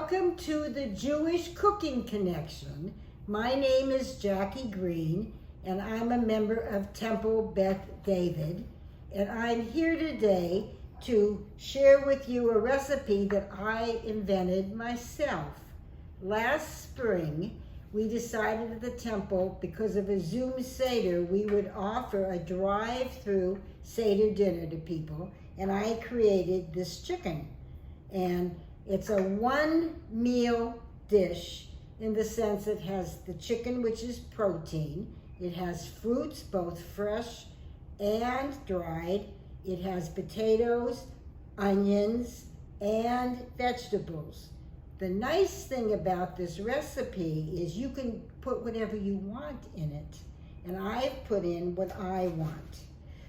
Welcome to the Jewish Cooking Connection. My name is Jackie Green, and I'm a member of Temple Beth David. And I'm here today to share with you a recipe that I invented myself. Last spring, we decided at the temple, because of a Zoom Seder, we would offer a drive-through Seder dinner to people, and I created this chicken. And it's a one-meal dish in the sense it has the chicken, which is protein. It has fruits, both fresh and dried. It has potatoes, onions, and vegetables. The nice thing about this recipe is you can put whatever you want in it. And I've put in what I want.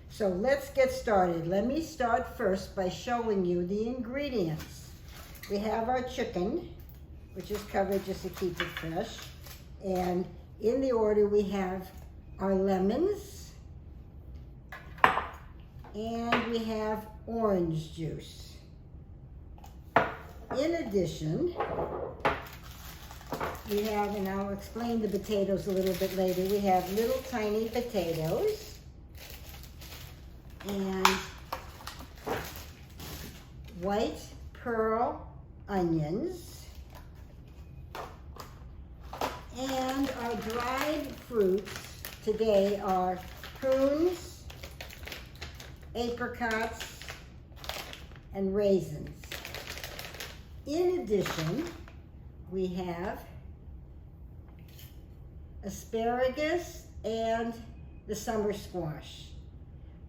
So let's get started. Let me start first by showing you the ingredients. We have our chicken, which is covered just to keep it fresh. And in the order, we have our lemons, and we have orange juice. In addition, we have, and I'll explain the potatoes a little bit later, we have little tiny potatoes and white pearl onions, and our dried fruits today are prunes, apricots, and raisins. In addition, we have asparagus and the summer squash.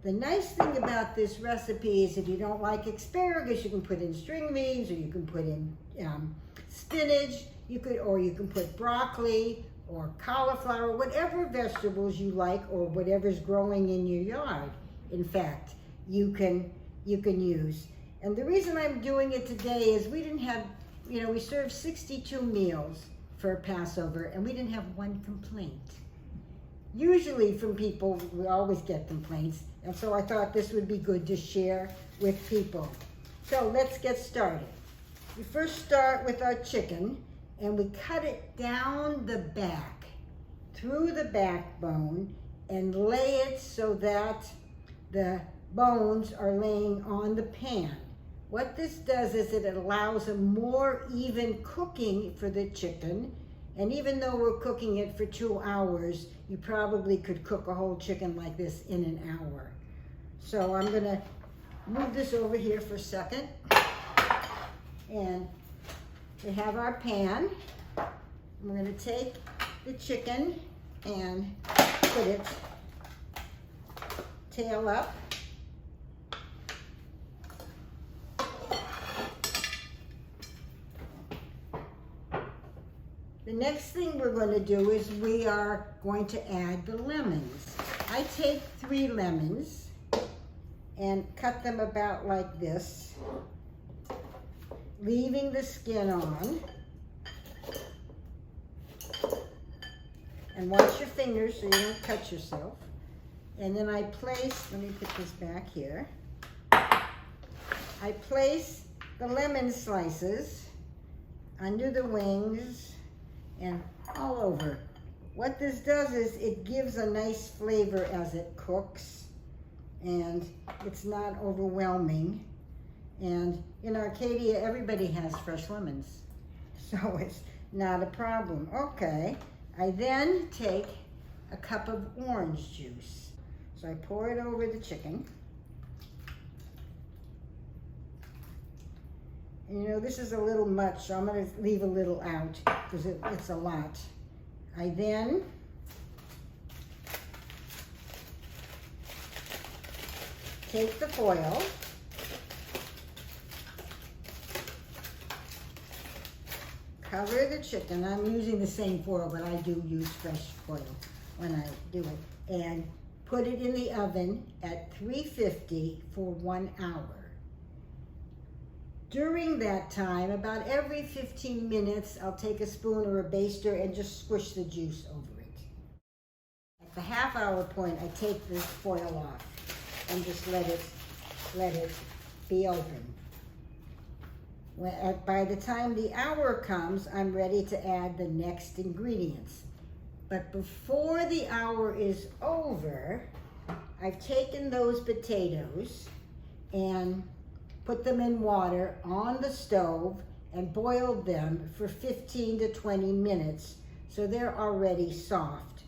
The nice thing about this recipe is if you don't like asparagus, you can put in string beans, or you can put in spinach, you can put broccoli or cauliflower, whatever vegetables you like or whatever's growing in your yard. In fact, you can use. And the reason I'm doing it today is we didn't have, we served 62 meals for Passover, and we didn't have one complaint. Usually from people, we always get complaints, and so I thought this would be good to share with people. So let's get started. We first start with our chicken, and we cut it down the back, through the backbone, and lay it so that the bones are laying on the pan. What this does is it allows a more even cooking for the chicken. And even though we're cooking it for 2 hours, you probably could cook a whole chicken like this in an hour. So I'm gonna move this over here for a second. And we have our pan. We're gonna take the chicken and put it tail up. The next thing we're going to do is we are going to add the lemons. I take 3 lemons and cut them about like this, leaving the skin on. And wash your fingers so you don't cut yourself. And then I place, let me put this back here. I place the lemon slices under the wings and all over. What this does is it gives a nice flavor as it cooks, and it's not overwhelming. And in Arcadia, everybody has fresh lemons, so it's not a problem. Okay, I then take a cup of orange juice. So I pour it over the chicken. And this is a little much, so I'm going to leave a little out because it's a lot. I then take the foil, cover the chicken. I'm using the same foil, but I do use fresh foil when I do it, and put it in the oven at 350 for 1 hour. During that time, about every 15 minutes, I'll take a spoon or a baster and just squish the juice over it. At the half-hour point, I take this foil off and just let it be open. By the time the hour comes, I'm ready to add the next ingredients. But before the hour is over, I've taken those potatoes and put them in water on the stove and boiled them for 15 to 20 minutes, so they're already soft.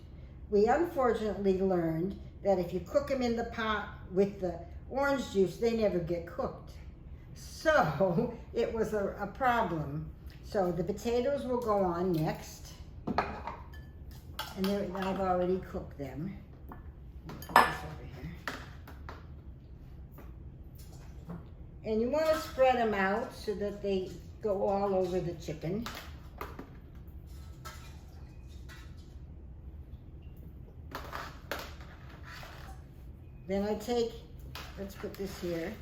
We unfortunately learned that if you cook them in the pot with the orange juice, they never get cooked. So it was a problem. So the potatoes will go on next. And I've already cooked them. Put this over here. And you want to spread them out so that they go all over the chicken. Then I take, let's put this here.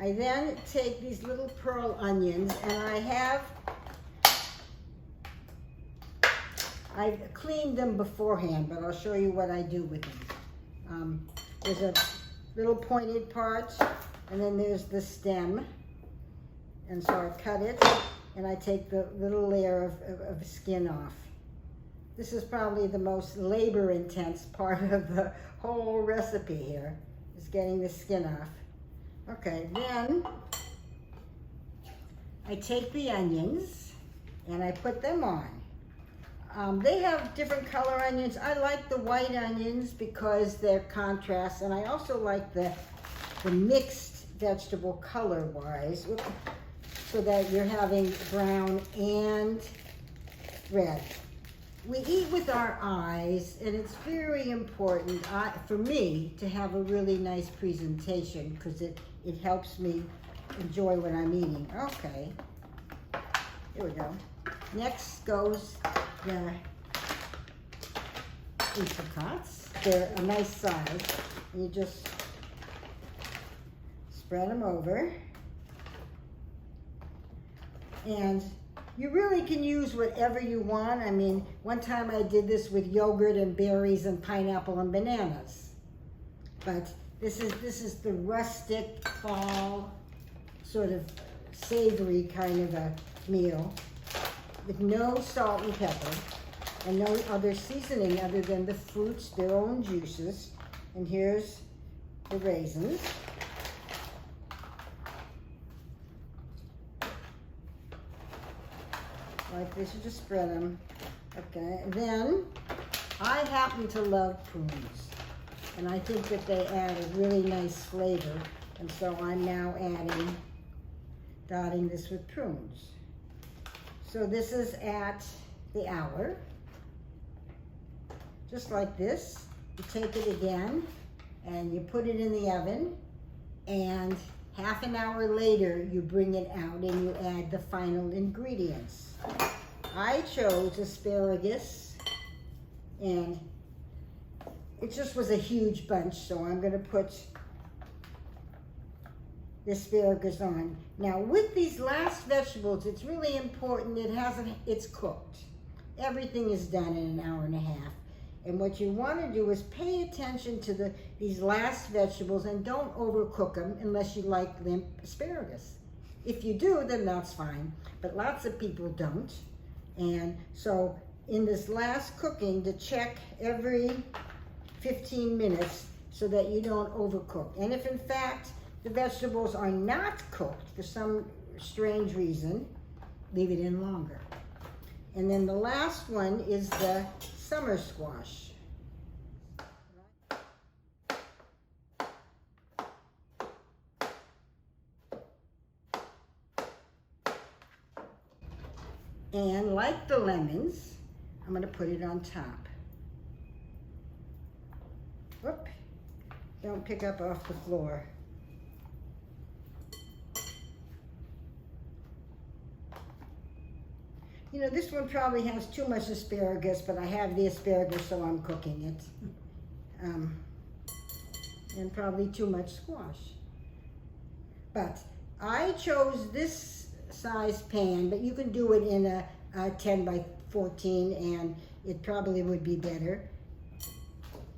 I then take these little pearl onions, and I've cleaned them beforehand, but I'll show you what I do with them. There's a little pointed part, and then there's the stem. And so I cut it, and I take the little layer of skin off. This is probably the most labor-intense part of the whole recipe here, is getting the skin off. Okay, then I take the onions and I put them on. They have different color onions. I like the white onions because they're contrast, and I also like the mixed vegetable color-wise, so that you're having brown and red. We eat with our eyes, and it's very important for me to have a really nice presentation, because it helps me enjoy what I'm eating. Okay, here we go. Next goes the apricots. They're a nice size. And you just spread them over. And you really can use whatever you want. I mean, one time I did this with yogurt and berries and pineapple and bananas. But this is the rustic fall sort of savory kind of a meal with no salt and pepper and no other seasoning other than the fruits, their own juices. And here's the raisins. Like this, you just spread them. Okay, and then I happen to love prunes, and I think that they add a really nice flavor, and so I'm now dotting this with prunes. So this is at the hour, just like this. You take it again, and you put it in the oven, and half an hour later, you bring it out and you add the final ingredients. I chose asparagus, and it just was a huge bunch, so I'm going to put the asparagus on. Now, with these last vegetables, it's really important it's cooked. Everything is done in an hour and a half. And what you want to do is pay attention to these last vegetables, and don't overcook them unless you like limp asparagus. If you do, then that's fine, but lots of people don't. And so in this last cooking, to check every 15 minutes so that you don't overcook. And if in fact the vegetables are not cooked for some strange reason, leave it in longer. And then the last one is the summer squash. And like the lemons, I'm going to put it on top. Whoop, don't pick up off the floor. You know, this one probably has too much asparagus, but I have the asparagus, so I'm cooking it. And probably too much squash. But I chose this size pan, but you can do it in a 10 by 14, and it probably would be better.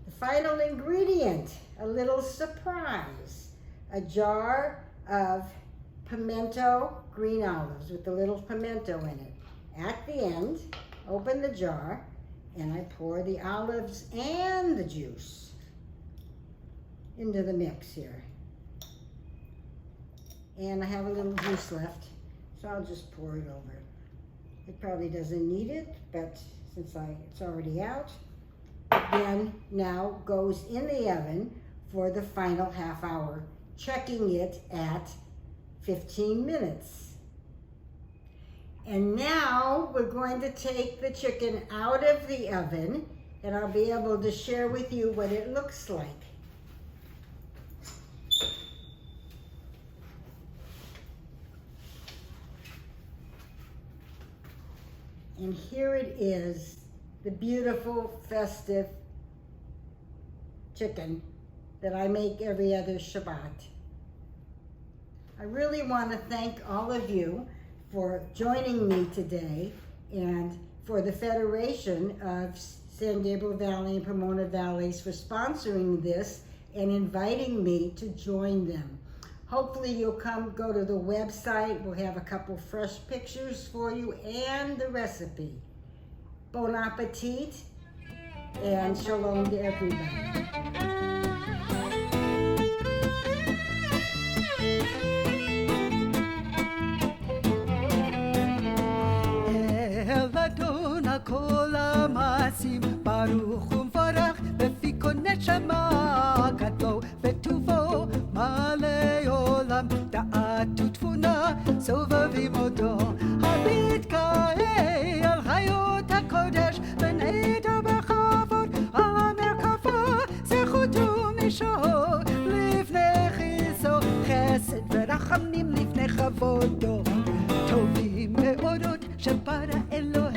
The final ingredient, a little surprise, a jar of pimento green olives with the little pimento in it. At the end, open the jar and I pour the olives and the juice into the mix here. And I have a little juice left, so I'll just pour it over. It probably doesn't need it, but since it's already out, then now goes in the oven for the final half hour, checking it at 15 minutes. And now we're going to take the chicken out of the oven and I'll be able to share with you what it looks like. And here it is, the beautiful festive chicken that I make every other Shabbat. I really want to thank all of you for joining me today and for the Federation of San Gabriel Valley and Pomona Valleys for sponsoring this and inviting me to join them. Hopefully you'll go to the website. We'll have a couple fresh pictures for you and the recipe. Bon appetit and shalom to everybody. כל המעשים ברוך ומברך בפי כל נשמה גדלו וטובו מלא עולם דעת ותבונה סובבים אותו המתגאה על חיות הקודש ונעדר בכבוד על המרכבה זכות ומשור לפני חיסו חסד ורחמים לפני כבודו טובים מאוד עוד שברא אלוהים